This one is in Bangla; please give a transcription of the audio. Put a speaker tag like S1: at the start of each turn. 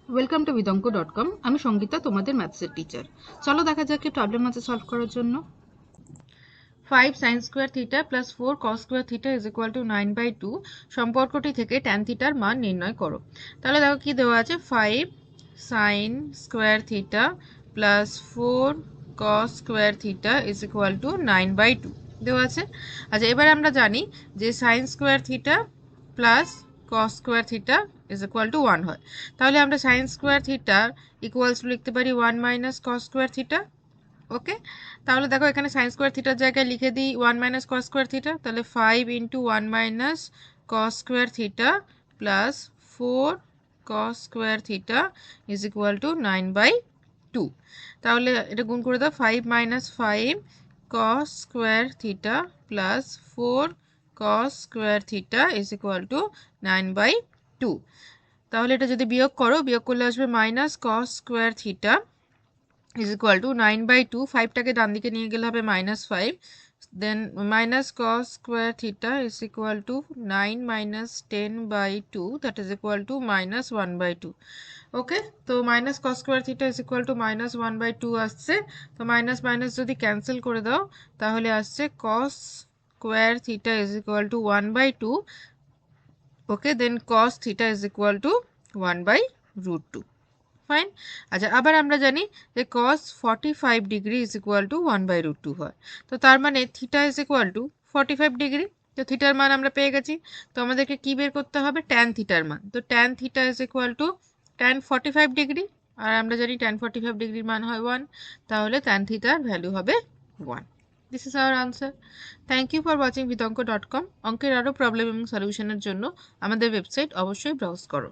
S1: Welcome to vidonko.com। আমি সঙ্গীতা, তোমাদের ম্যাথসের টিচার। চলো দেখা যাক কি প্রবলেম আছে সলভ করার জন্য। 5 sin square theta plus 4 cos square theta is equal to 9/2 সম্পর্কটি থেকে ট্যান থিটার মান নির্ণয় করো। তাহলে দেখো কি দেওয়া আছে, 5 sin square theta plus 4 cos square theta is equal to 9/2 দেওয়া আছে। আচ্ছা, এবার আমরা জানি যে sin square theta plus cos square theta is equal two 1 হয়। তাহলে আমরা sin square theta equals to লিখতে পারি 1 মাইনাস cos স্কোয়ার থিটা। ওকে, তাহলে দেখো এখানে সাইন স্কোয়ার থিটার জায়গায় লিখে দিই 1 মাইনাস কস স্কোয়ার থিটা। তাহলে 5 into 1 minus cos square theta plus 4 cos square theta is equal to 9/2। তাহলে এটা গুণ করে দাও, 5 minus 5 cos square theta plus 4 cos square theta is equal to 9/2। তাহলে এটা যদি বিয়োগ করো, বিয়োগ করলে আসবে minus cos square theta is equal to 9/2। 5টাকে ডান দিকে নিয়ে গেলে হবে -5, then minus cos square theta is equal to 9 minus 10/2 that is equal to -1/2। ওকে, তো minus cos square theta is equal to -1/2 আসছে। তো মাইনাস মাইনাস যদি ক্যান্সেল করে দাও তাহলে আসছে cos square theta is equal to 1/2। Okay, then cos theta is equal to 1/√2। Fine. আচ্ছা, আবার আমরা জানি যে cos 45 degree is equal to 1/√2 হয়। তো তার মানে theta is equal to 45 degree. তো থিটার মান আমরা পেয়ে গেছি। তো আমাদেরকে কি বের করতে হবে, ট্যান থিটার মান। তো tan theta is equal to tan 45 degree, আর আমরা জানি ট্যান 45 ডিগ্রির মান হয় 1। তাহলে ট্যান থিটার ভ্যালু হবে 1। This is our answer. Thank you for watching vidonko.com। অঙ্কের আরও প্রবলেম এবং সলিউশনের জন্য আমাদের ওয়েবসাইট অবশ্যই ব্রাউজ করো।